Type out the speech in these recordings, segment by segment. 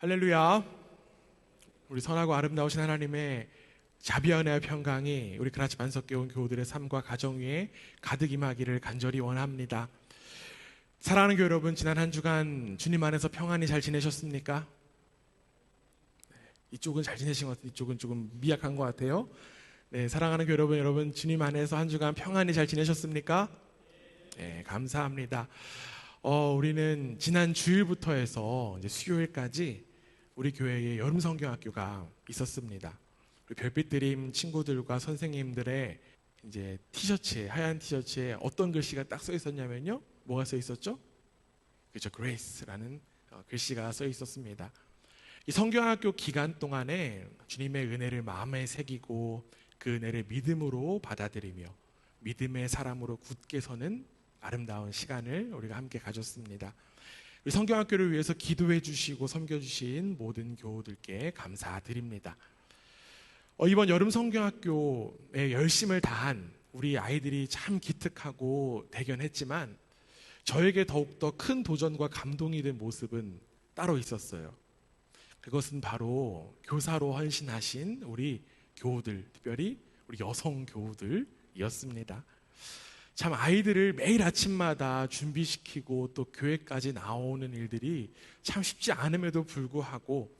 할렐루야. 우리 선하고 아름다우신 하나님의 자비와 은혜와 평강이 우리 그라치 반석교회 온 교우들의 삶과 가정 위에 가득 임하기를 간절히 원합니다. 사랑하는 교회 여러분, 지난 한 주간 주님 안에서 평안히 잘 지내셨습니까? 이쪽은 잘 지내신 것 같아요. 이쪽은 조금 미약한 것 같아요. 네, 사랑하는 교회 여러분, 주님 안에서 한 주간 평안히 잘 지내셨습니까? 네, 감사합니다. 우리는 지난 주일부터 해서 이제 수요일까지 우리 교회에 여름 성경학교가 있었습니다. 우리 별빛 드림 친구들과 선생님들의 이제 티셔츠에, 하얀 티셔츠에 어떤 글씨가 딱 써 있었냐면요. 뭐가 써 있었죠? 그렇죠. Grace라는 글씨가 써 있었습니다. 이 성경학교 기간 동안에 주님의 은혜를 마음에 새기고 그 은혜를 믿음으로 받아들이며 믿음의 사람으로 굳게 서는 아름다운 시간을 우리가 함께 가졌습니다. 우리 성경학교를 위해서 기도해 주시고 섬겨주신 모든 교우들께 감사드립니다. 이번 여름 성경학교에 열심을 다한 우리 아이들이 참 기특하고 대견했지만 저에게 더욱더 큰 도전과 감동이 된 모습은 따로 있었어요. 그것은 바로 교사로 헌신하신 우리 교우들, 특별히 우리 여성 교우들이었습니다. 참 아이들을 매일 아침마다 준비시키고 또 교회까지 나오는 일들이 참 쉽지 않음에도 불구하고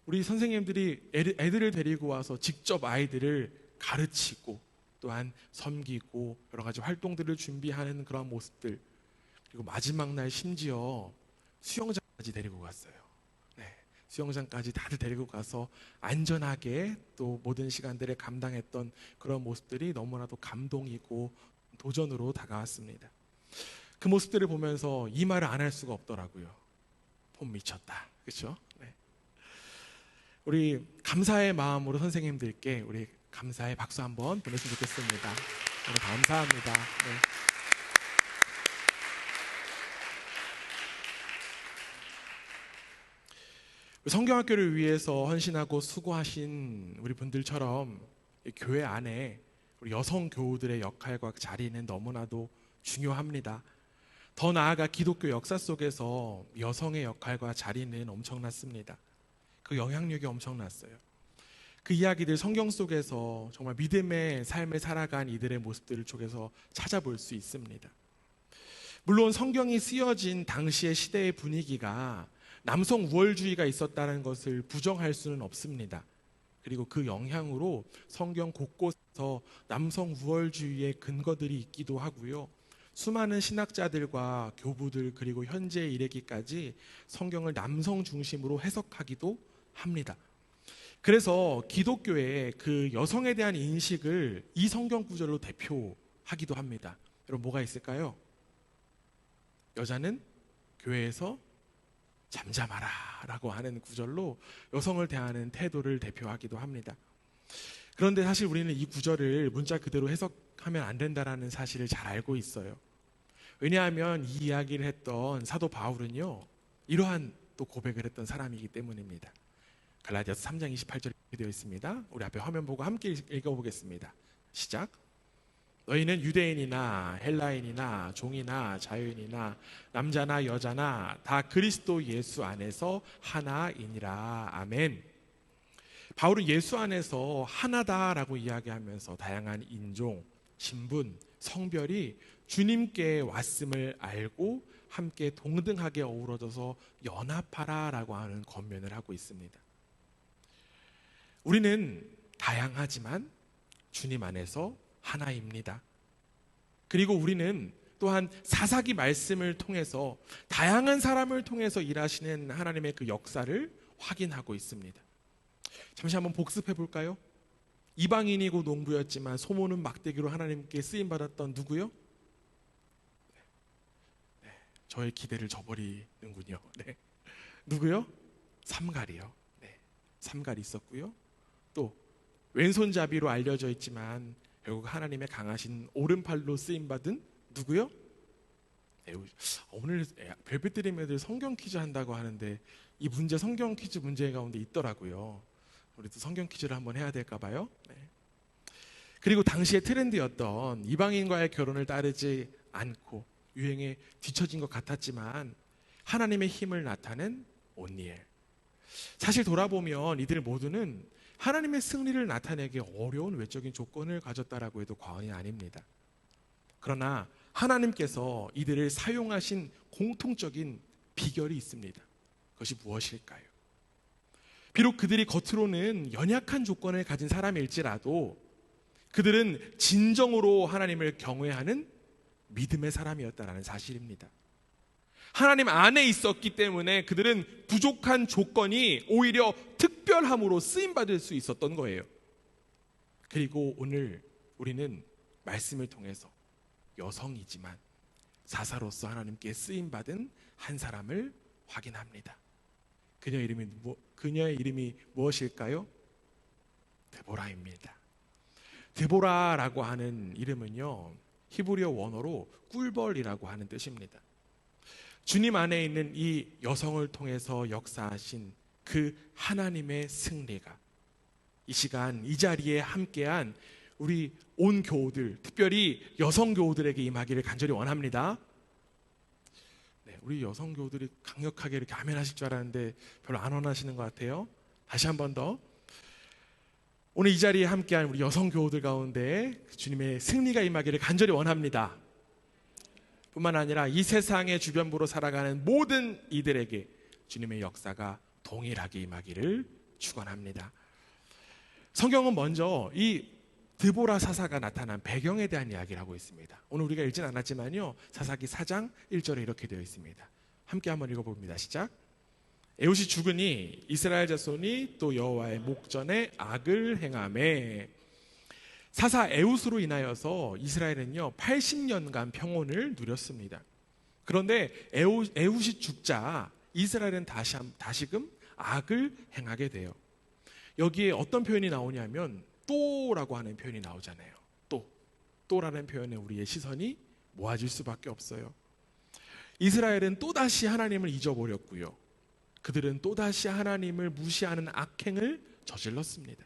우리 선생님들이 애들을 데리고 와서 직접 아이들을 가르치고 또한 섬기고 여러 가지 활동들을 준비하는 그런 모습들, 그리고 마지막 날 심지어 수영장까지 데리고 갔어요. 네, 수영장까지 다들 데리고 가서 안전하게 또 모든 시간들을 감당했던 그런 모습들이 너무나도 감동이고 도전으로 다가왔습니다. 그 모습들을 보면서 이 말을 안 할 수가 없더라고요. 폼 미쳤다. 그렇죠? 네. 우리 감사의 마음으로 선생님들께 우리 감사의 박수 한번 보냈으면 좋겠습니다. 오늘 감사합니다. 네. 성경학교를 위해서 헌신하고 수고하신 우리 분들처럼 교회 안에 우리 여성 교우들의 역할과 자리는 너무나도 중요합니다. 더 나아가 기독교 역사 속에서 여성의 역할과 자리는 엄청났습니다. 그 영향력이 엄청났어요. 그 이야기들 성경 속에서 정말 믿음의 삶을 살아간 이들의 모습들을 쪽에서 찾아볼 수 있습니다. 물론 성경이 쓰여진 당시의 시대의 분위기가 남성 우월주의가 있었다는 것을 부정할 수는 없습니다. 그리고 그 영향으로 성경 곳곳에서 남성 우월주의의 근거들이 있기도 하고요. 수많은 신학자들과 교부들 그리고 현재에 이르기까지 성경을 남성 중심으로 해석하기도 합니다. 그래서 기독교의 그 여성에 대한 인식을 이 성경 구절로 대표하기도 합니다. 여러분 뭐가 있을까요? 여자는 교회에서 잠잠하라 라고 하는 구절로 여성을 대하는 태도를 대표하기도 합니다. 그런데 사실 우리는 이 구절을 문자 그대로 해석하면 안 된다는 사실을 잘 알고 있어요. 왜냐하면 이 이야기를 했던 사도 바울은요, 이러한 또 고백을 했던 사람이기 때문입니다. 갈라디아서 3장 28절에 되어 있습니다. 우리 앞에 화면 보고 함께 읽어보겠습니다. 시작. 너희는 유대인이나 헬라인이나 종이나 자유인이나 남자나 여자나 다 그리스도 예수 안에서 하나이니라. 아멘. 바울은 예수 안에서 하나다라고 이야기하면서 다양한 인종, 신분, 성별이 주님께 왔음을 알고 함께 동등하게 어우러져서 연합하라라고 하는 권면을 하고 있습니다. 우리는 다양하지만 주님 안에서 하나입니다. 그리고 우리는 또한 사사기 말씀을 통해서 다양한 사람을 통해서 일하시는 하나님의 그 역사를 확인하고 있습니다. 잠시 한번 복습해 볼까요? 이방인이고 농부였지만 소모는 막대기로 하나님께 쓰임받았던 누구요? 네, 저의 기대를 저버리는군요. 네. 누구요? 삼갈이요. 네, 삼갈이 있었고요. 또 왼손잡이로 알려져 있지만 결국 하나님의 강하신 오른팔로 쓰임받은 누구요? 오늘 별빛 드림 애들 성경 퀴즈 한다고 하는데 이 문제 성경 퀴즈 문제 가운데 있더라고요. 우리도 성경 퀴즈를 한번 해야 될까 봐요. 네. 그리고 당시의 트렌드였던 이방인과의 결혼을 따르지 않고 유행에 뒤처진 것 같았지만 하나님의 힘을 나타낸 온니엘, 사실 돌아보면 이들 모두는 하나님의 승리를 나타내기 어려운 외적인 조건을 가졌다라고 해도 과언이 아닙니다. 그러나 하나님께서 이들을 사용하신 공통적인 비결이 있습니다. 그것이 무엇일까요? 비록 그들이 겉으로는 연약한 조건을 가진 사람일지라도 그들은 진정으로 하나님을 경외하는 믿음의 사람이었다라는 사실입니다. 하나님 안에 있었기 때문에 그들은 부족한 조건이 오히려 특별함으로 쓰임받을 수 있었던 거예요. 그리고 오늘 우리는 말씀을 통해서 여성이지만 사사로서 하나님께 쓰임받은 한 사람을 확인합니다. 그녀의 이름이 무엇일까요? 데보라입니다. 데보라라고 하는 이름은요, 히브리어 원어로 꿀벌이라고 하는 뜻입니다. 주님 안에 있는 이 여성을 통해서 역사하신 그 하나님의 승리가 이 시간 이 자리에 함께한 우리 온 교우들, 특별히 여성 교우들에게 임하기를 간절히 원합니다. 네, 우리 여성 교우들이 강력하게 이렇게 아멘 하실 줄 알았는데 별로 안 원하시는 것 같아요. 다시 한 번 더. 오늘 이 자리에 함께한 우리 여성 교우들 가운데 주님의 승리가 임하기를 간절히 원합니다. 뿐만 아니라 이 세상의 주변부로 살아가는 모든 이들에게 주님의 역사가 동일하게 임하기를 축원합니다. 성경은 먼저 이 드보라 사사가 나타난 배경에 대한 이야기를 하고 있습니다. 오늘 우리가 읽진 않았지만요, 사사기 4장 1절에 이렇게 되어 있습니다. 함께 한번 읽어봅니다. 시작. 에훗이 죽으니 이스라엘 자손이 또 여호와의 목전에 악을 행하매. 사사 에훗으로 인하여서 이스라엘은요 80년간 평온을 누렸습니다. 그런데 에훗이 죽자 이스라엘은 다시금 악을 행하게 돼요. 여기에 어떤 표현이 나오냐면 또라고 하는 표현이 나오잖아요. 또라는 표현에 우리의 시선이 모아질 수밖에 없어요. 이스라엘은 또다시 하나님을 잊어버렸고요, 그들은 또다시 하나님을 무시하는 악행을 저질렀습니다.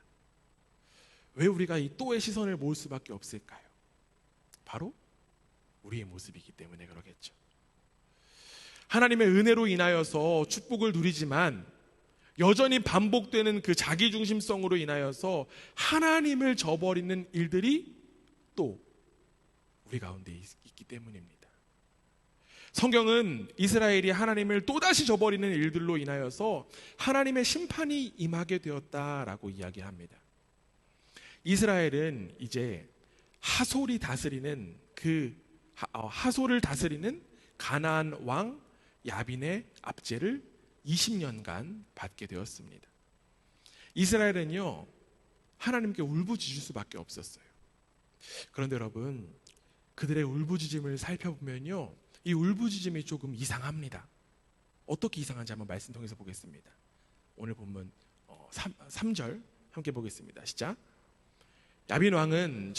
왜 우리가 이 또의 시선을 모을 수밖에 없을까요? 바로 우리의 모습이기 때문에 그러겠죠. 하나님의 은혜로 인하여서 축복을 누리지만 여전히 반복되는 그 자기중심성으로 인하여서 하나님을 저버리는 일들이 또 우리 가운데 있기 때문입니다. 성경은 이스라엘이 하나님을 또다시 저버리는 일들로 인하여서 하나님의 심판이 임하게 되었다라고 이야기합니다. 이스라엘은 이제 하솔이 다스리는 하솔을 다스리는 가나안 왕 야빈의 압제를 20년간 받게 되었습니다. 이스라엘은요 하나님께 울부짖을 수밖에 없었어요. 그런데 여러분, 그들의 울부짖음을 살펴보면요 이 울부짖음이 조금 이상합니다. 어떻게 이상한지 한번 말씀 통해서 보겠습니다. 오늘 본문 3절 함께 보겠습니다. 시작. 야빈 왕은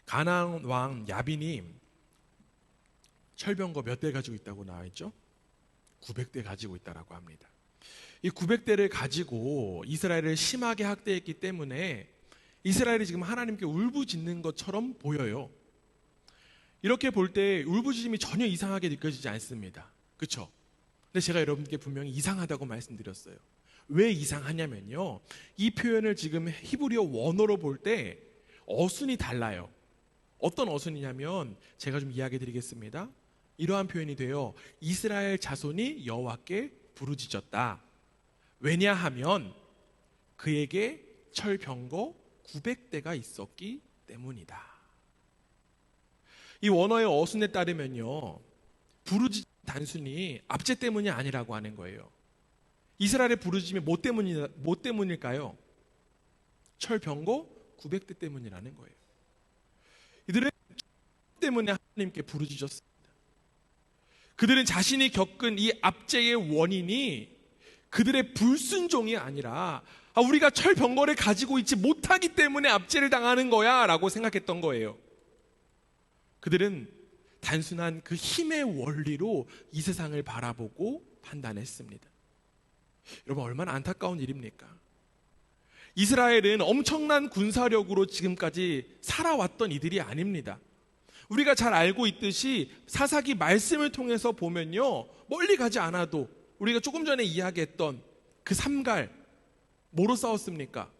가나안 왕 야빈이 철병거 몇 대 가지고 있다고 나와 있죠? 900대 가지고 있다라고 합니다. 이 900대를 가지고 이스라엘을 심하게 학대했기 때문에 이스라엘이 지금 하나님께 울부짖는 것처럼 보여요. 이렇게 볼 때 울부짖음이 전혀 이상하게 느껴지지 않습니다. 그렇죠? 근데 제가 여러분께 분명히 이상하다고 말씀드렸어요. 왜 이상하냐면요, 이 표현을 지금 히브리어 원어로 볼 때 어순이 달라요. 어떤 어순이냐면 제가 좀 이야기 드리겠습니다. 이러한 표현이 돼요. 이스라엘 자손이 여호와께 부르짖었다. 왜냐하면 그에게 철병거 900대가 있었기 때문이다. 이 원어의 어순에 따르면요, 부르짖음 단순히 압제 때문이 아니라고 하는 거예요. 이스라엘의 부르짖음이 뭐 때문일까요? 철병거 900대 때문이라는 거예요. 이들은 때문에 하나님께 부르짖었습니다. 그들은 자신이 겪은 이 압제의 원인이 그들의 불순종이 아니라 우리가 철병거를 가지고 있지 못하기 때문에 압제를 당하는 거야 라고 생각했던 거예요. 그들은 단순한 그 힘의 원리로 이 세상을 바라보고 판단했습니다. 여러분, 얼마나 안타까운 일입니까? 이스라엘은 엄청난 군사력으로 지금까지 살아왔던 이들이 아닙니다. 우리가 잘 알고 있듯이 사사기 말씀을 통해서 보면요, 멀리 가지 않아도 우리가 조금 전에 이야기했던 그 삼갈, 뭐로 싸웠습니까?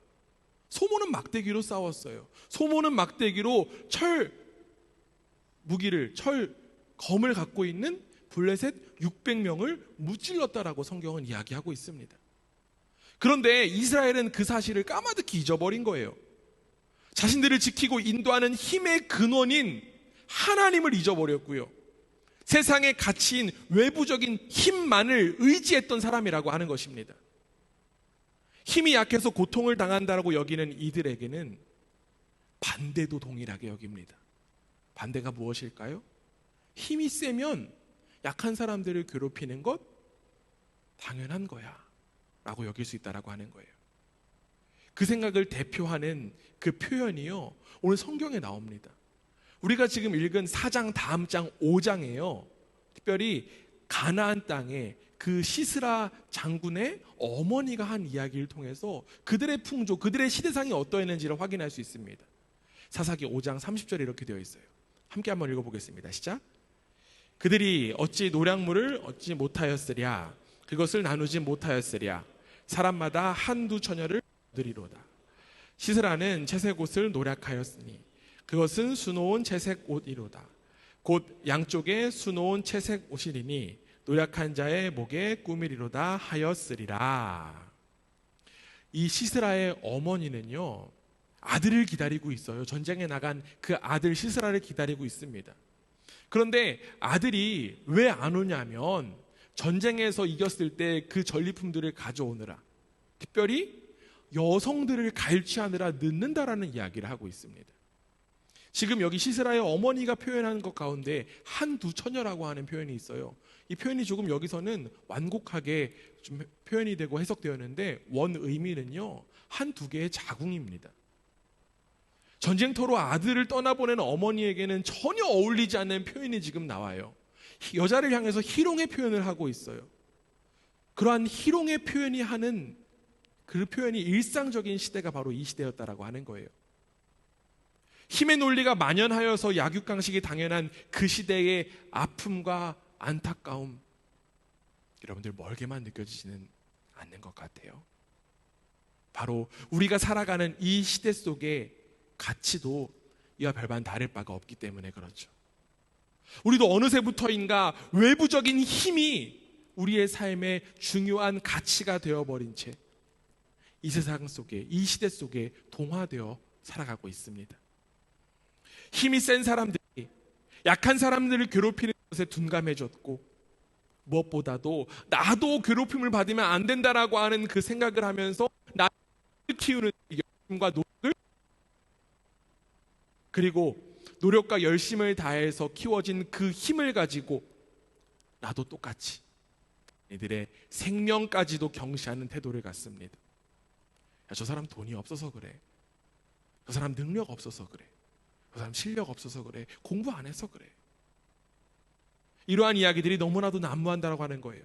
소모는 막대기로 싸웠어요. 소모는 막대기로 철 검을 갖고 있는 블레셋 600명을 무찔렀다라고 성경은 이야기하고 있습니다. 그런데 이스라엘은 그 사실을 까마득히 잊어버린 거예요. 자신들을 지키고 인도하는 힘의 근원인 하나님을 잊어버렸고요. 세상의 가치인 외부적인 힘만을 의지했던 사람이라고 하는 것입니다. 힘이 약해서 고통을 당한다라고 여기는 이들에게는 반대도 동일하게 여깁니다. 반대가 무엇일까요? 힘이 세면 약한 사람들을 괴롭히는 것 당연한 거야 라고 여길 수 있다라고 하는 거예요. 그 생각을 대표하는 그 표현이요, 오늘 성경에 나옵니다. 우리가 지금 읽은 4장 다음 장 5장에요, 특별히 가나안 땅에 그 시스라 장군의 어머니가 한 이야기를 통해서 그들의 풍조, 그들의 시대상이 어떠했는지를 확인할 수 있습니다. 사사기 5장 30절에 이렇게 되어 있어요. 함께 한번 읽어보겠습니다. 시작. 그들이 어찌 노량물을 얻지 못하였으랴, 그것을 나누지 못하였으랴, 사람마다 한두 처녀를 얻으리로다. 시스라는 채색 옷을 노략하였으니 그것은 수놓은 채색 옷이로다. 곧 양쪽에 수놓은 채색 옷이리니 노략한 자의 목에 꾸미리로다 하였으리라. 이 시스라의 어머니는요, 아들을 기다리고 있어요. 전쟁에 나간 그 아들 시스라를 기다리고 있습니다. 그런데 아들이 왜 안 오냐면 전쟁에서 이겼을 때 그 전리품들을 가져오느라, 특별히 여성들을 갈취하느라 늦는다라는 이야기를 하고 있습니다. 지금 여기 시스라의 어머니가 표현하는 것 가운데 한두 처녀라고 하는 표현이 있어요. 이 표현이 조금 여기서는 완곡하게 좀 표현이 되고 해석되었는데 원 의미는요, 한두 개의 자궁입니다. 전쟁터로 아들을 떠나보내는 어머니에게는 전혀 어울리지 않는 표현이 지금 나와요. 여자를 향해서 희롱의 표현을 하고 있어요. 그러한 희롱의 표현이 하는 그 표현이 일상적인 시대가 바로 이 시대였다라고 하는 거예요. 힘의 논리가 만연하여서 약육강식이 당연한 그 시대의 아픔과 안타까움, 여러분들 멀게만 느껴지지는 않는 것 같아요. 바로 우리가 살아가는 이 시대 속에 가치도 이와 별반 다를 바가 없기 때문에 그렇죠. 우리도 어느새부터인가 외부적인 힘이 우리의 삶의 중요한 가치가 되어버린 채 이 세상 속에, 이 시대 속에 동화되어 살아가고 있습니다. 힘이 센 사람들이 약한 사람들을 괴롭히는 것에 둔감해졌고, 무엇보다도 나도 괴롭힘을 받으면 안 된다라고 하는 그 생각을 하면서 나를 키우는 열심과 노력을, 그리고 노력과 열심을 다해서 키워진 그 힘을 가지고 나도 똑같이 이들의 생명까지도 경시하는 태도를 갖습니다. 야, 저 사람 돈이 없어서 그래, 저 사람 능력 없어서 그래, 저 사람 실력 없어서 그래, 공부 안 해서 그래. 이러한 이야기들이 너무나도 난무한다고 하는 거예요.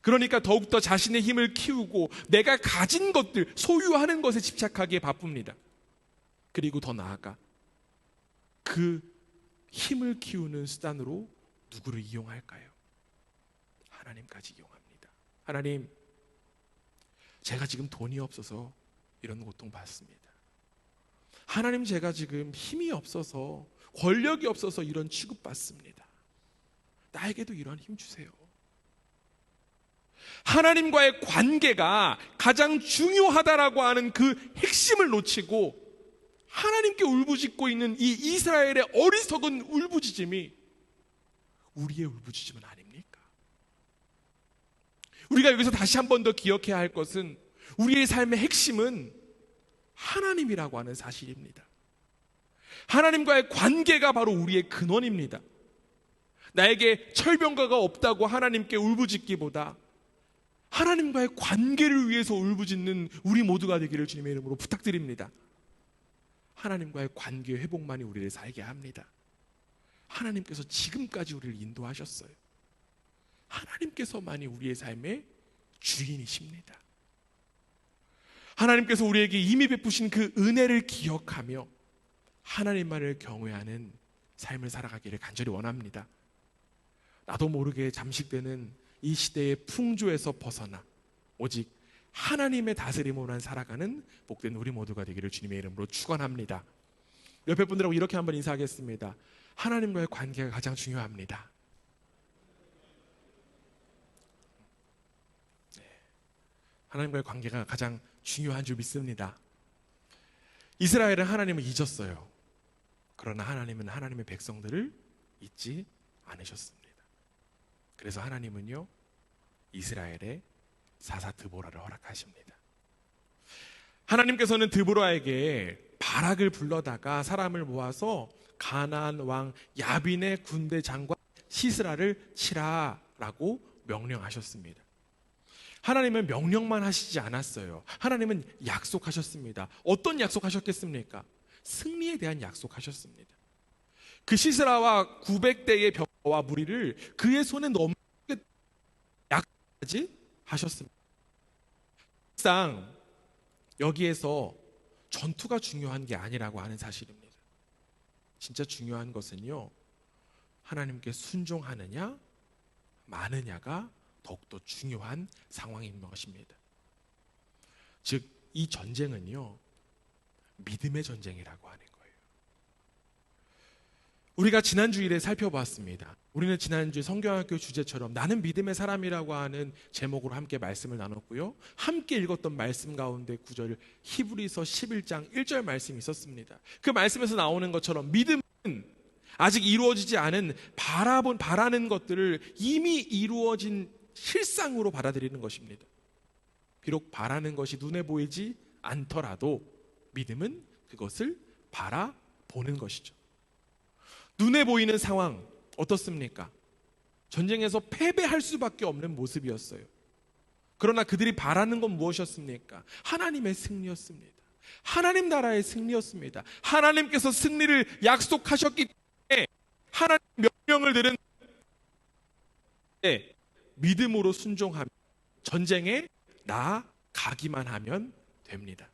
그러니까 더욱더 자신의 힘을 키우고 내가 가진 것들, 소유하는 것에 집착하기에 바쁩니다. 그리고 더 나아가 그 힘을 키우는 수단으로 누구를 이용할까요? 하나님까지 이용합니다. 하나님, 제가 지금 돈이 없어서 이런 고통 받습니다. 하나님, 제가 지금 힘이 없어서, 권력이 없어서 이런 취급받습니다. 나에게도 이런 힘 주세요. 하나님과의 관계가 가장 중요하다라고 하는 그 핵심을 놓치고 하나님께 울부짖고 있는 이 이스라엘의 어리석은 울부짖음이 우리의 울부짖음은 아닙니까? 우리가 여기서 다시 한 번 더 기억해야 할 것은 우리의 삶의 핵심은 하나님이라고 하는 사실입니다. 하나님과의 관계가 바로 우리의 근원입니다. 나에게 철병가가 없다고 하나님께 울부짖기보다 하나님과의 관계를 위해서 울부짖는 우리 모두가 되기를 주님의 이름으로 부탁드립니다. 하나님과의 관계 회복만이 우리를 살게 합니다. 하나님께서 지금까지 우리를 인도하셨어요. 하나님께서만이 우리의 삶의 주인이십니다. 하나님께서 우리에게 이미 베푸신 그 은혜를 기억하며 하나님만을 경외하는 삶을 살아가기를 간절히 원합니다. 나도 모르게 잠식되는 이 시대의 풍조에서 벗어나 오직 하나님의 다스림으로만 살아가는 복된 우리 모두가 되기를 주님의 이름으로 축원합니다. 옆에 분들하고 이렇게 한번 인사하겠습니다. 하나님과의 관계가 가장 중요합니다. 하나님과의 관계가 가장 중요한 줄 믿습니다. 이스라엘은 하나님을 잊었어요. 그러나 하나님은 하나님의 백성들을 잊지 않으셨습니다. 그래서 하나님은요, 이스라엘의 사사 드보라를 허락하십니다. 하나님께서는 드보라에게 바락을 불러다가 사람을 모아서 가나안 왕 야빈의 군대 장관 시스라를 치라라고 명령하셨습니다. 하나님은 명령만 하시지 않았어요. 하나님은 약속하셨습니다. 어떤 약속하셨겠습니까? 승리에 대한 약속하셨습니다. 그 시스라와 900대의 병거와 무리를 그의 손에 넘기게 약속하지 하셨습니다. 사실상 여기에서 전투가 중요한 게 아니라고 하는 사실입니다. 진짜 중요한 것은요, 하나님께 순종하느냐 마느냐가 더욱더 중요한 상황인 것입니다. 즉, 이 전쟁은요, 믿음의 전쟁이라고 하는 거예요. 우리가 지난 주일에 살펴봤습니다. 우리는 지난주 성경학교 주제처럼 나는 믿음의 사람이라고 하는 제목으로 함께 말씀을 나눴고요. 함께 읽었던 말씀 가운데 구절 히브리서 11장 1절 말씀이 있었습니다. 그 말씀에서 나오는 것처럼 믿음은 아직 이루어지지 않은 바라는 것들을 이미 이루어진 실상으로 받아들이는 것입니다. 비록 바라는 것이 눈에 보이지 않더라도 믿음은 그것을 바라보는 것이죠. 눈에 보이는 상황 어떻습니까? 전쟁에서 패배할 수밖에 없는 모습이었어요. 그러나 그들이 바라는 건 무엇이었습니까? 하나님의 승리였습니다. 하나님 나라의 승리였습니다. 하나님께서 승리를 약속하셨기 때문에 하나님 명령을 들은 믿음으로 순종하며 전쟁에 나아가기만 하면 됩니다.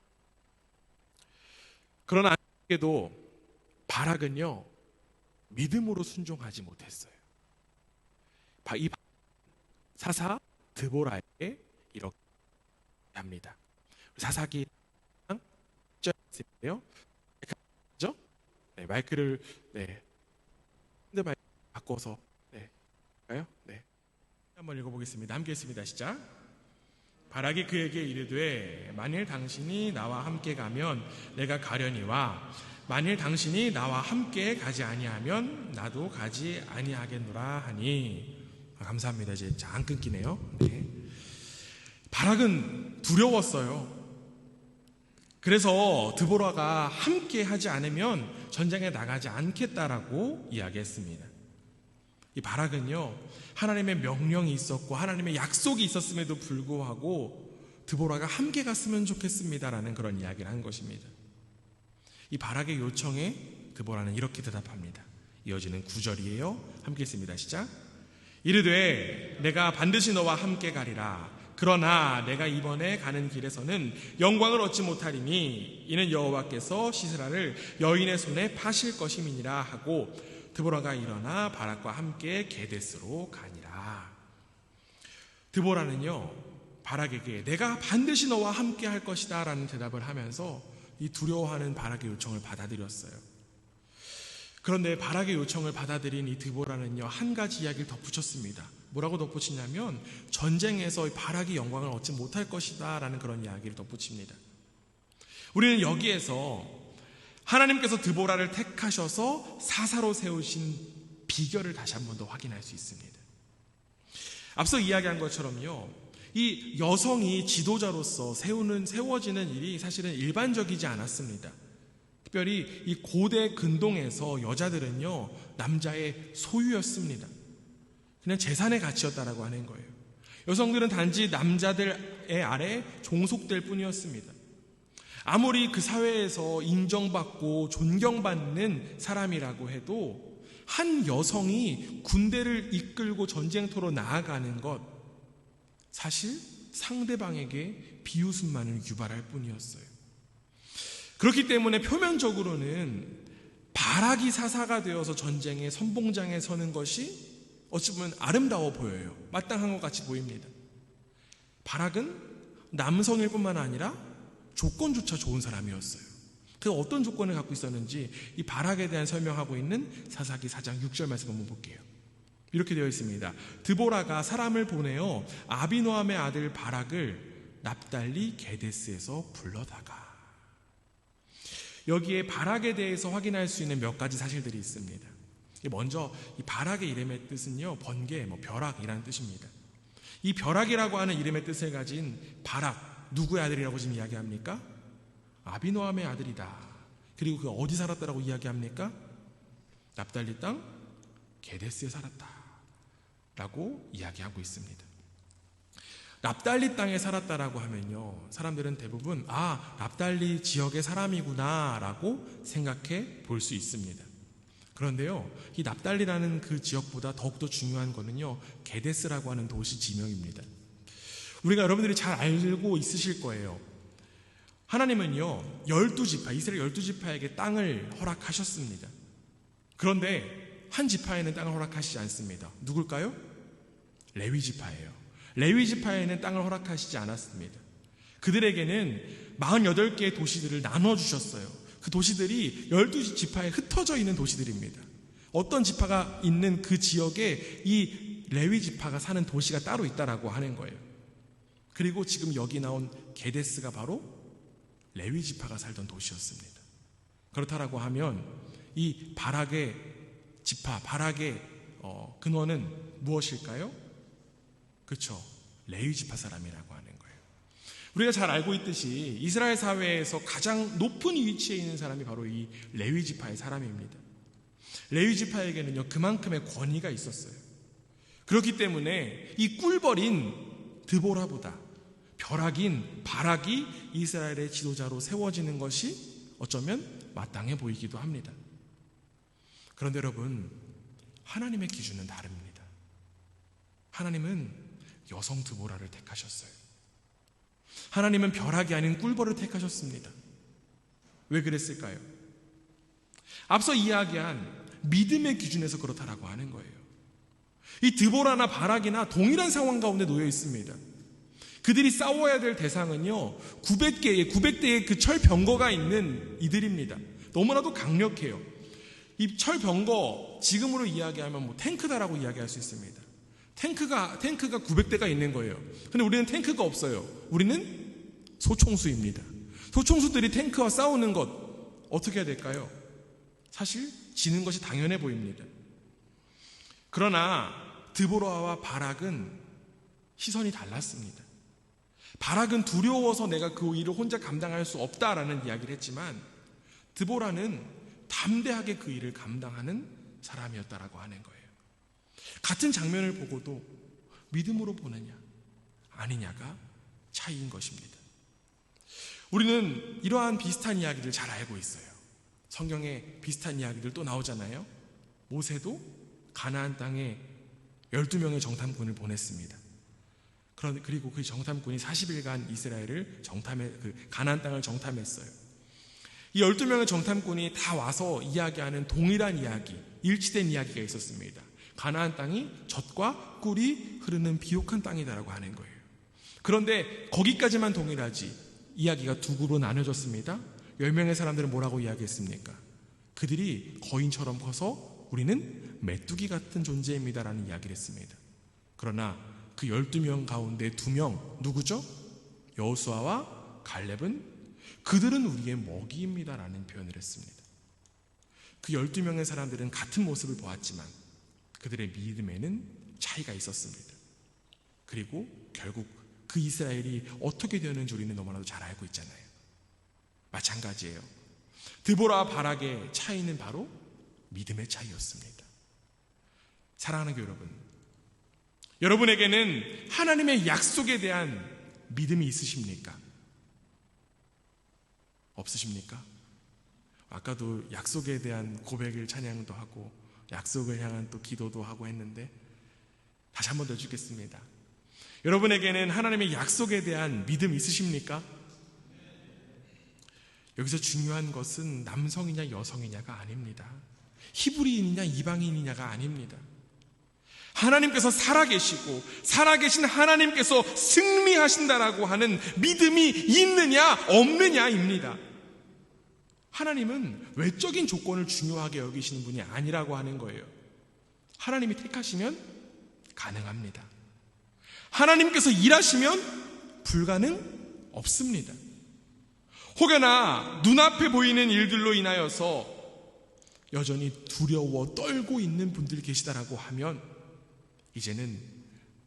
그러나 안타깝게도 바락은요, 믿음으로 순종하지 못했어요. 이 사사 드보라에게 이렇게 합니다. 사사기 1절인데요. 네, 마이크를 근데 마이크 바꿔서 할까요? 네. 한번 읽어보겠습니다. 함께 했습니다. 시작. 바락이 그에게 이르되 만일 당신이 나와 함께 가면 내가 가려니와 만일 당신이 나와 함께 가지 아니하면 나도 가지 아니하겠노라 하니. 감사합니다. 이제 안 끊기네요. 네. 바락은 두려웠어요. 그래서 드보라가 함께 하지 않으면 전쟁에 나가지 않겠다라고 이야기했습니다. 이 바락은요, 하나님의 명령이 있었고 하나님의 약속이 있었음에도 불구하고 드보라가 함께 갔으면 좋겠습니다라는 그런 이야기를 한 것입니다. 이 바락의 요청에 드보라는 이렇게 대답합니다. 이어지는 9절이에요. 함께 했습니다. 시작. 이르되 내가 반드시 너와 함께 가리라. 그러나 내가 이번에 가는 길에서는 영광을 얻지 못하리니 이는 여호와께서 시스라를 여인의 손에 파실 것임이니라 하고 드보라가 일어나 바락과 함께 게데스로 가니라. 드보라는요, 바락에게 내가 반드시 너와 함께 할 것이다 라는 대답을 하면서 이 두려워하는 바락의 요청을 받아들였어요. 그런데 바락의 요청을 받아들인 이 드보라는요, 한 가지 이야기를 덧붙였습니다. 뭐라고 덧붙이냐면 전쟁에서 바락이 영광을 얻지 못할 것이다 라는 그런 이야기를 덧붙입니다. 우리는 여기에서 하나님께서 드보라를 택하셔서 사사로 세우신 비결을 다시 한 번 더 확인할 수 있습니다. 앞서 이야기한 것처럼요, 이 여성이 지도자로서 세워지는 일이 사실은 일반적이지 않았습니다. 특별히 이 고대 근동에서 여자들은요, 남자의 소유였습니다. 그냥 재산의 가치였다라고 하는 거예요. 여성들은 단지 남자들의 아래 종속될 뿐이었습니다. 아무리 그 사회에서 인정받고 존경받는 사람이라고 해도 한 여성이 군대를 이끌고 전쟁터로 나아가는 것, 사실 상대방에게 비웃음만을 유발할 뿐이었어요. 그렇기 때문에 표면적으로는 바락이 사사가 되어서 전쟁의 선봉장에 서는 것이 어찌 보면 아름다워 보여요. 마땅한 것 같이 보입니다. 바락은 남성일 뿐만 아니라 조건조차 좋은 사람이었어요. 그 어떤 조건을 갖고 있었는지 이 바락에 대한 설명하고 있는 사사기 4장 6절 말씀 한번 볼게요. 이렇게 되어 있습니다. 드보라가 사람을 보내어 아비노함의 아들 바락을 납달리 게데스에서 불러다가. 여기에 바락에 대해서 확인할 수 있는 몇 가지 사실들이 있습니다. 먼저 이 바락의 이름의 뜻은요, 번개, 벼락이라는 뜻입니다. 이 벼락이라고 하는 이름의 뜻을 가진 바락, 누구의 아들이라고 지금 이야기합니까? 아비노함의 아들이다. 그리고 그 어디 살았다라고 이야기합니까? 납달리 땅 게데스에 살았다 라고 이야기하고 있습니다. 납달리 땅에 살았다라고 하면요, 사람들은 대부분 납달리 지역의 사람이구나 라고 생각해 볼 수 있습니다. 그런데요, 이 납달리라는 그 지역보다 더욱더 중요한 거는요, 게데스라고 하는 도시 지명입니다. 우리가 여러분들이 잘 알고 있으실 거예요. 하나님은요, 12지파, 이스라엘 12지파에게 땅을 허락하셨습니다. 그런데 한 지파에는 땅을 허락하시지 않습니다. 누굴까요? 레위 지파예요. 레위 지파에는 땅을 허락하시지 않았습니다. 그들에게는 48개의 도시들을 나눠주셨어요. 그 도시들이 12지파에 흩어져 있는 도시들입니다. 어떤 지파가 있는 그 지역에 이 레위 지파가 사는 도시가 따로 있다라고 하는 거예요. 그리고 지금 여기 나온 게데스가 바로 레위 지파가 살던 도시였습니다. 그렇다라고 하면 이 바락의 지파, 바락의 근원은 무엇일까요? 그렇죠. 레위 지파 사람이라고 하는 거예요. 우리가 잘 알고 있듯이 이스라엘 사회에서 가장 높은 위치에 있는 사람이 바로 이 레위 지파의 사람입니다. 레위 지파에게는요, 그만큼의 권위가 있었어요. 그렇기 때문에 이 꿀벌인 드보라보다 벼락인 바락이 이스라엘의 지도자로 세워지는 것이 어쩌면 마땅해 보이기도 합니다. 그런데 여러분, 하나님의 기준은 다릅니다. 하나님은 여성 드보라를 택하셨어요. 하나님은 벼락이 아닌 꿀벌을 택하셨습니다. 왜 그랬을까요? 앞서 이야기한 믿음의 기준에서 그렇다라고 하는 거예요. 이 드보라나 바락이나 동일한 상황 가운데 놓여 있습니다. 그들이 싸워야 될 대상은요, 900대의 그 철병거가 있는 이들입니다. 너무나도 강력해요. 이 철병거, 지금으로 이야기하면 탱크다라고 이야기할 수 있습니다. 탱크가 900대가 있는 거예요. 근데 우리는 탱크가 없어요. 우리는 소총수입니다. 소총수들이 탱크와 싸우는 것, 어떻게 해야 될까요? 사실 지는 것이 당연해 보입니다. 그러나 드보라와 바락은 시선이 달랐습니다. 바락은 두려워서 내가 그 일을 혼자 감당할 수 없다라는 이야기를 했지만, 드보라는 담대하게 그 일을 감당하는 사람이었다라고 하는 거예요. 같은 장면을 보고도 믿음으로 보느냐 아니냐가 차이인 것입니다. 우리는 이러한 비슷한 이야기를 잘 알고 있어요. 성경에 비슷한 이야기들 또 나오잖아요. 모세도 가나안 땅에 12명의 정탐꾼을 보냈습니다. 그리고 그 정탐꾼이 40일간 이스라엘을 가나안 땅을 정탐했어요. 이 12명의 정탐꾼이 다 와서 이야기하는 동일한 이야기, 일치된 이야기가 있었습니다. 가나안 땅이 젖과 꿀이 흐르는 비옥한 땅이다라고 하는 거예요. 그런데 거기까지만 동일하지 이야기가 두 그룹으로 나눠졌습니다. 10명의 사람들은 뭐라고 이야기했습니까? 그들이 거인처럼 커서 우리는 메뚜기 같은 존재입니다라는 이야기를 했습니다. 그러나 그 12명 가운데 2명, 누구죠? 여호수아와 갈렙은 그들은 우리의 먹이입니다라는 표현을 했습니다. 그 12명의 사람들은 같은 모습을 보았지만 그들의 믿음에는 차이가 있었습니다. 그리고 결국 그 이스라엘이 어떻게 되었는지 우리는 너무나도 잘 알고 있잖아요. 마찬가지예요. 드보라와 바락의 차이는 바로 믿음의 차이였습니다. 사랑하는 교회 여러분, 여러분에게는 하나님의 약속에 대한 믿음이 있으십니까? 없으십니까? 아까도 약속에 대한 고백을 찬양도 하고 약속을 향한 또 기도도 하고 했는데 다시 한 번 더 주겠습니다. 여러분에게는 하나님의 약속에 대한 믿음 있으십니까? 여기서 중요한 것은 남성이냐 여성이냐가 아닙니다. 히브리인이냐 이방인이냐가 아닙니다. 하나님께서 살아계시고 살아계신 하나님께서 승리하신다라고 하는 믿음이 있느냐 없느냐입니다. 하나님은 외적인 조건을 중요하게 여기시는 분이 아니라고 하는 거예요. 하나님이 택하시면 가능합니다. 하나님께서 일하시면 불가능 없습니다. 혹여나 눈앞에 보이는 일들로 인하여서 여전히 두려워 떨고 있는 분들이 계시다라고 하면 이제는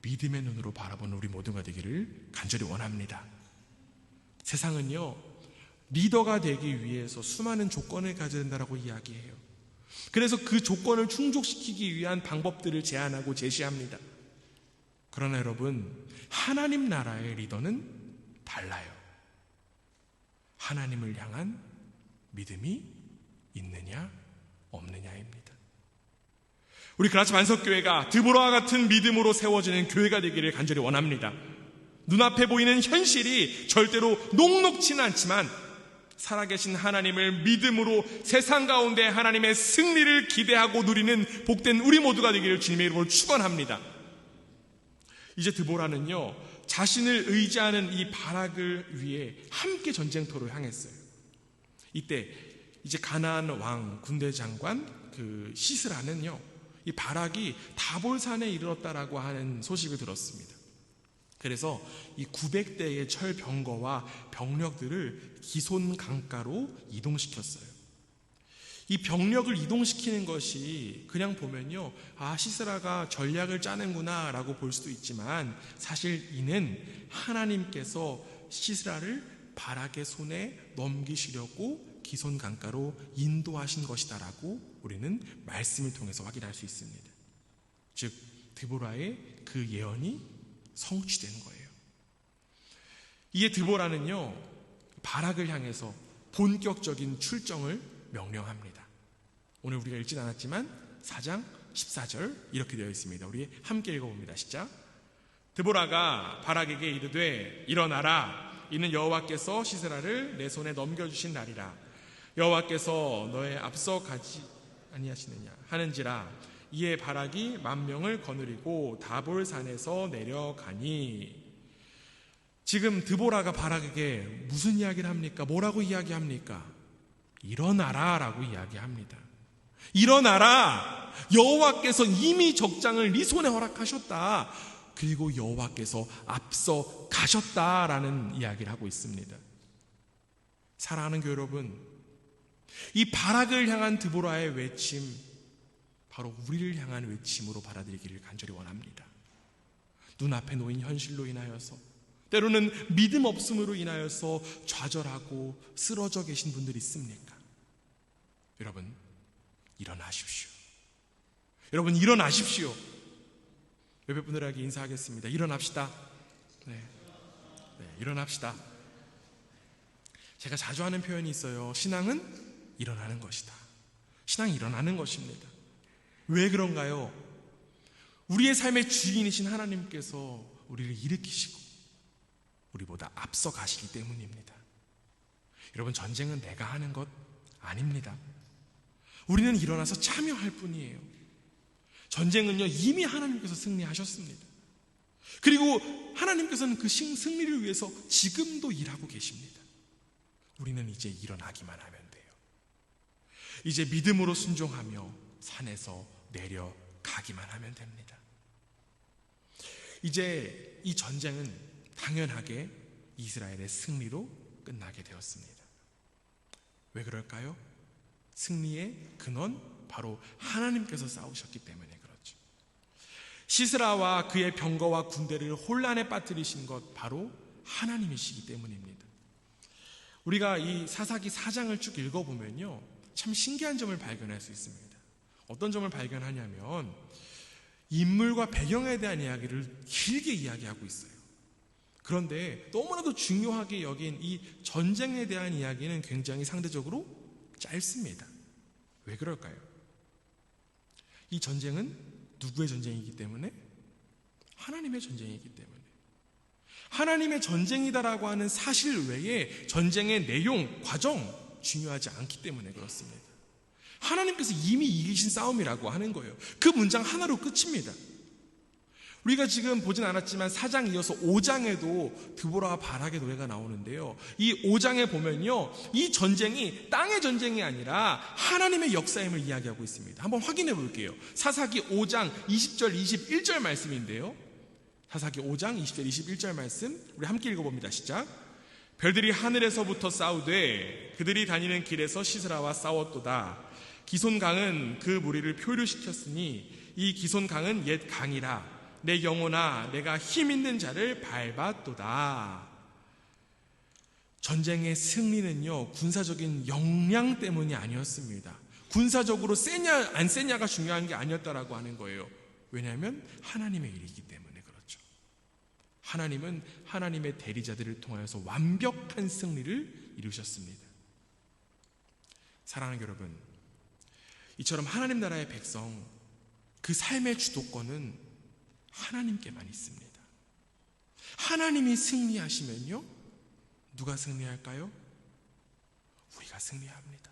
믿음의 눈으로 바라보는 우리 모두가 되기를 간절히 원합니다. 세상은요, 리더가 되기 위해서 수많은 조건을 가져야 된다고 이야기해요. 그래서 그 조건을 충족시키기 위한 방법들을 제안하고 제시합니다. 그러나 여러분, 하나님 나라의 리더는 달라요. 하나님을 향한 믿음이 있느냐 없느냐입니다. 우리 그라치 만석교회가 드보라와 같은 믿음으로 세워지는 교회가 되기를 간절히 원합니다. 눈앞에 보이는 현실이 절대로 녹록지는 않지만 살아계신 하나님을 믿음으로 세상 가운데 하나님의 승리를 기대하고 누리는 복된 우리 모두가 되기를 주님의 이름으로 축원합니다. 이제 드보라는요, 자신을 의지하는 이 바락을 위해 함께 전쟁터로 향했어요. 이때 이제 가나안 왕 군대 장관 그 시스라는요, 이 바락이 다볼산에 이르렀다라고 하는 소식을 들었습니다. 그래서 이 900대의 철병거와 병력들을 기손 강가로 이동시켰어요. 이 병력을 이동시키는 것이 그냥 보면요, 시스라가 전략을 짜는구나 라고 볼 수도 있지만 사실 이는 하나님께서 시스라를 바락의 손에 넘기시려고 기손 강가로 인도하신 것이다라고 우리는 말씀을 통해서 확인할 수 있습니다. 즉 드보라의 그 예언이 성취된 거예요. 이에 드보라는요, 바락을 향해서 본격적인 출정을 명령합니다. 오늘 우리가 읽진 않았지만 4장 14절 이렇게 되어 있습니다. 우리 함께 읽어봅니다. 시작. 드보라가 바락에게 이르되 일어나라. 이는 여호와께서 시스라를 내 손에 넘겨주신 날이라. 여호와께서 너의 앞서 가지 아니하시느냐 하는지라. 이에 바락이 10,000명을 거느리고 다볼산에서 내려가니. 지금 드보라가 바락에게 무슨 이야기를 합니까? 뭐라고 이야기합니까? 일어나라 라고 이야기합니다. 일어나라. 여호와께서 이미 적장을 네 손에 허락하셨다. 그리고 여호와께서 앞서 가셨다라는 이야기를 하고 있습니다. 사랑하는 교회 여러분, 이 바락을 향한 드보라의 외침, 바로 우리를 향한 외침으로 받아들이기를 간절히 원합니다. 눈앞에 놓인 현실로 인하여서, 때로는 믿음 없음으로 인하여서 좌절하고 쓰러져 계신 분들이 있습니까? 여러분, 일어나십시오. 여러분, 일어나십시오. 몇몇 분들에게 인사하겠습니다. 일어납시다. 네, 일어납시다. 제가 자주 하는 표현이 있어요. 신앙은 일어나는 것이다. 신앙이 일어나는 것입니다. 왜 그런가요? 우리의 삶의 주인이신 하나님께서 우리를 일으키시고 우리보다 앞서 가시기 때문입니다. 여러분, 전쟁은 내가 하는 것 아닙니다. 우리는 일어나서 참여할 뿐이에요. 전쟁은요, 이미 하나님께서 승리하셨습니다. 그리고 하나님께서는 그 승리를 위해서 지금도 일하고 계십니다. 우리는 이제 일어나기만 하면 돼요. 이제 믿음으로 순종하며 산에서 내려가기만 하면 됩니다. 이제 이 전쟁은 당연하게 이스라엘의 승리로 끝나게 되었습니다. 왜 그럴까요? 승리의 근원, 바로 하나님께서 싸우셨기 때문에 그렇죠. 시스라와 그의 병거와 군대를 혼란에 빠뜨리신 것, 바로 하나님이시기 때문입니다. 우리가 이 사사기 4장을 쭉 읽어보면요, 참 신기한 점을 발견할 수 있습니다. 어떤 점을 발견하냐면 인물과 배경에 대한 이야기를 길게 이야기하고 있어요. 그런데 너무나도 중요하게 여긴 이 전쟁에 대한 이야기는 굉장히 상대적으로 짧습니다. 왜 그럴까요? 이 전쟁은 누구의 전쟁이기 때문에? 하나님의 전쟁이기 때문에. 하나님의 전쟁이다라고 하는 사실 외에 전쟁의 내용, 과정 중요하지 않기 때문에 그렇습니다. 하나님께서 이미 이기신 싸움이라고 하는 거예요. 그 문장 하나로 끝입니다. 우리가 지금 보진 않았지만 4장 이어서 5장에도 드보라와 바락의 노래가 나오는데요. 이 5장에 보면요, 이 전쟁이 땅의 전쟁이 아니라 하나님의 역사임을 이야기하고 있습니다. 한번 확인해 볼게요. 사사기 5장 20절 21절 말씀인데요, 사사기 5장 20절 21절 말씀 우리 함께 읽어봅니다. 시작. 별들이 하늘에서부터 싸우되 그들이 다니는 길에서 시스라와 싸웠도다. 기손강은 그 무리를 표류시켰으니 이 기손강은 옛 강이라. 내 영혼아 내가 힘 있는 자를 밟았도다. 전쟁의 승리는요, 군사적인 역량 때문이 아니었습니다. 군사적으로 세냐 안 세냐가 중요한 게 아니었다라고 하는 거예요. 왜냐하면 하나님의 일이기 때문에 그렇죠. 하나님은 하나님의 대리자들을 통하여서 완벽한 승리를 이루셨습니다. 사랑하는 여러분, 이처럼 하나님 나라의 백성, 그 삶의 주도권은 하나님께만 있습니다. 하나님이 승리하시면요, 누가 승리할까요? 우리가 승리합니다.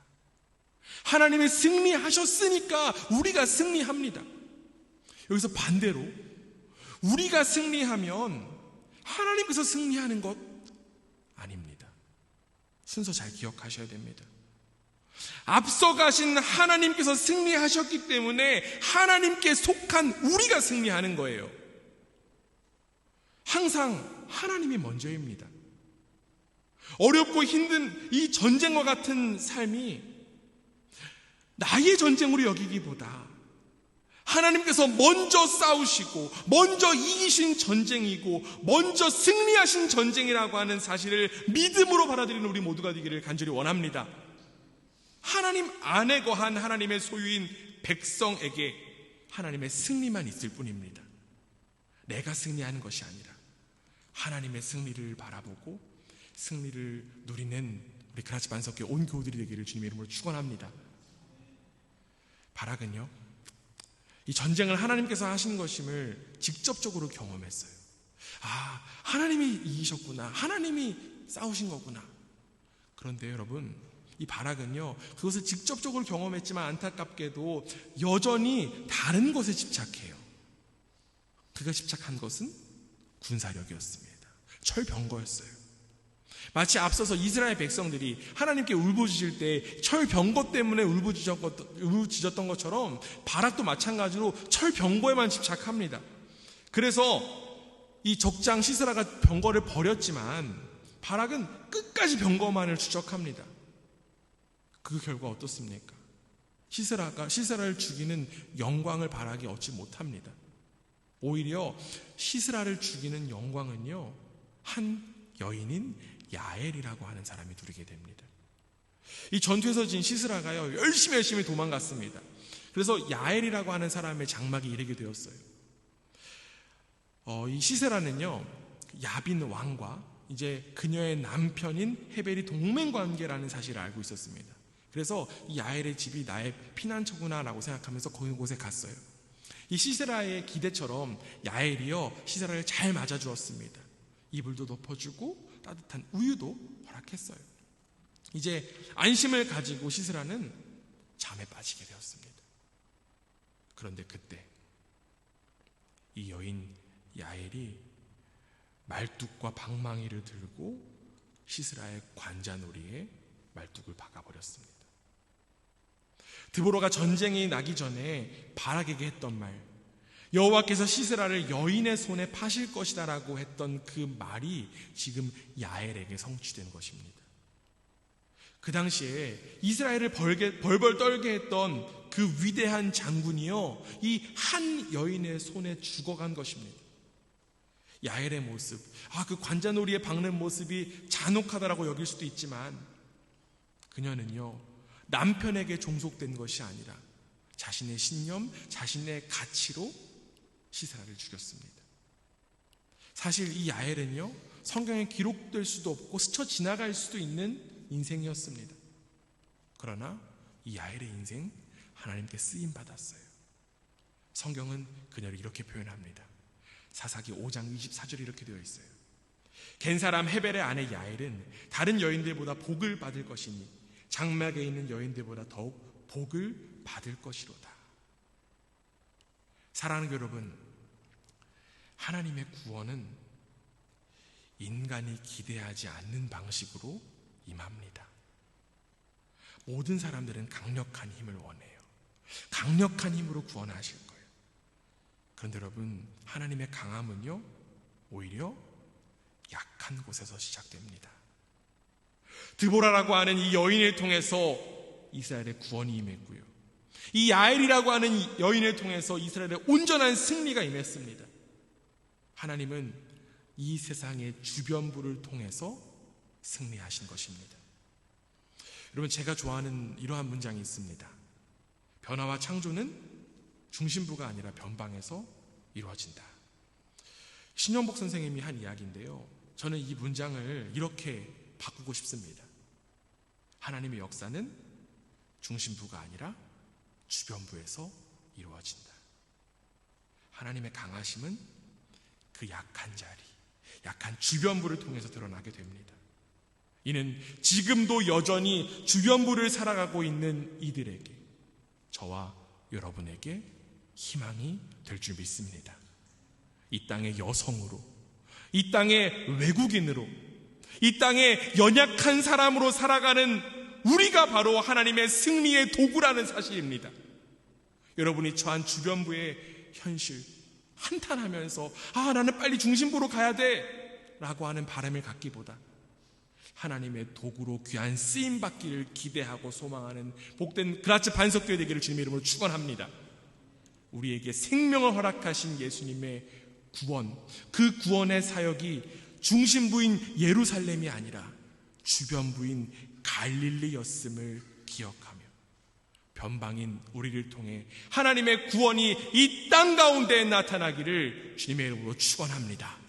하나님이 승리하셨으니까 우리가 승리합니다. 여기서 반대로 우리가 승리하면 하나님께서 승리하는 것 아닙니다. 순서 잘 기억하셔야 됩니다. 앞서 가신 하나님께서 승리하셨기 때문에 하나님께 속한 우리가 승리하는 거예요. 항상 하나님이 먼저입니다. 어렵고 힘든 이 전쟁과 같은 삶이 나의 전쟁으로 여기기보다 하나님께서 먼저 싸우시고 먼저 이기신 전쟁이고 먼저 승리하신 전쟁이라고 하는 사실을 믿음으로 받아들이는 우리 모두가 되기를 간절히 원합니다. 하나님 안에 거한 하나님의 소유인 백성에게 하나님의 승리만 있을 뿐입니다. 내가 승리하는 것이 아니라 하나님의 승리를 바라보고 승리를 누리는 우리 그라치 반석교회 온 교우들이 되기를 주님의 이름으로 축원합니다. 바락은요, 이 전쟁을 하나님께서 하신 것임을 직접적으로 경험했어요. 아, 하나님이 이기셨구나, 하나님이 싸우신 거구나. 그런데 여러분, 이 바락은요, 그것을 직접적으로 경험했지만 안타깝게도 여전히 다른 것에 집착해요. 그가 집착한 것은 군사력이었습니다. 철병거였어요. 마치 앞서서 이스라엘 백성들이 하나님께 울부짖을 때 철병거 때문에 울부짖었던 것처럼 바락도 마찬가지로 철병거에만 집착합니다. 그래서 이 적장 시스라가 병거를 버렸지만 바락은 끝까지 병거만을 추적합니다. 그 결과 어떻습니까? 시스라를 죽이는 영광을 바락이 얻지 못합니다. 오히려 시스라를 죽이는 영광은요, 한 여인인 야엘이라고 하는 사람이 누리게 됩니다. 이 전투에서 진 시스라가요, 열심히 도망갔습니다. 그래서 야엘이라고 하는 사람의 장막이 이르게 되었어요. 이 시스라는요, 야빈 왕과 이제 그녀의 남편인 헤벨이 동맹 관계라는 사실을 알고 있었습니다. 그래서 이 야엘의 집이 나의 피난처구나라고 생각하면서 그곳에 갔어요. 이 시스라의 기대처럼 야엘이요, 시스라를 잘 맞아주었습니다. 이불도 덮어주고 따뜻한 우유도 허락했어요. 이제 안심을 가지고 시스라는 잠에 빠지게 되었습니다. 그런데 그때 이 여인 야엘이 말뚝과 방망이를 들고 시스라의 관자놀이에 말뚝을 박아버렸습니다. 드보라가 전쟁이 나기 전에 바락에게 했던 말, 여호와께서 시스라를 여인의 손에 파실 것이다 라고 했던 그 말이 지금 야엘에게 성취된 것입니다. 그 당시에 이스라엘을 벌벌 떨게 했던 그 위대한 장군이요, 이 한 여인의 손에 죽어간 것입니다. 야엘의 모습, 그 관자놀이에 박는 모습이 잔혹하다라고 여길 수도 있지만 그녀는요, 남편에게 종속된 것이 아니라 자신의 신념, 자신의 가치로 시스라를 죽였습니다. 사실 이 야엘은요, 성경에 기록될 수도 없고 스쳐 지나갈 수도 있는 인생이었습니다. 그러나 이 야엘의 인생, 하나님께 쓰임 받았어요. 성경은 그녀를 이렇게 표현합니다. 사사기 5장 24절에 이렇게 되어 있어요. 겐 사람 헤벨의 아내 야엘은 다른 여인들보다 복을 받을 것이니 장막에 있는 여인들보다 더욱 복을 받을 것이로다. 사랑하는 여러분, 하나님의 구원은 인간이 기대하지 않는 방식으로 임합니다. 모든 사람들은 강력한 힘을 원해요. 강력한 힘으로 구원하실 거예요. 그런데 여러분, 하나님의 강함은요, 오히려 약한 곳에서 시작됩니다. 드보라라고 하는 이 여인을 통해서 이스라엘의 구원이 임했고요, 이 야엘이라고 하는 여인을 통해서 이스라엘의 온전한 승리가 임했습니다. 하나님은 이 세상의 주변부를 통해서 승리하신 것입니다. 여러분, 제가 좋아하는 이러한 문장이 있습니다. 변화와 창조는 중심부가 아니라 변방에서 이루어진다. 신영복 선생님이 한 이야기인데요, 저는 이 문장을 이렇게 바꾸고 싶습니다. 하나님의 역사는 중심부가 아니라 주변부에서 이루어진다. 하나님의 강하심은 그 약한 자리, 약한 주변부를 통해서 드러나게 됩니다. 이는 지금도 여전히 주변부를 살아가고 있는 이들에게, 저와 여러분에게 희망이 될 줄 믿습니다. 이 땅의 여성으로, 이 땅의 외국인으로, 이 땅의 연약한 사람으로 살아가는 우리가 바로 하나님의 승리의 도구라는 사실입니다. 여러분이 처한 주변부의 현실 한탄하면서 나는 빨리 중심부로 가야 돼 라고 하는 바람을 갖기보다 하나님의 도구로 귀한 쓰임받기를 기대하고 소망하는 복된 그라츠 반석교회 되기를 주님의 이름으로 축원합니다. 우리에게 생명을 허락하신 예수님의 구원, 그 구원의 사역이 중심부인 예루살렘이 아니라 주변부인 갈릴리였음을 기억하며 변방인 우리를 통해 하나님의 구원이 이 땅 가운데 나타나기를 주님의 이름으로 축원합니다.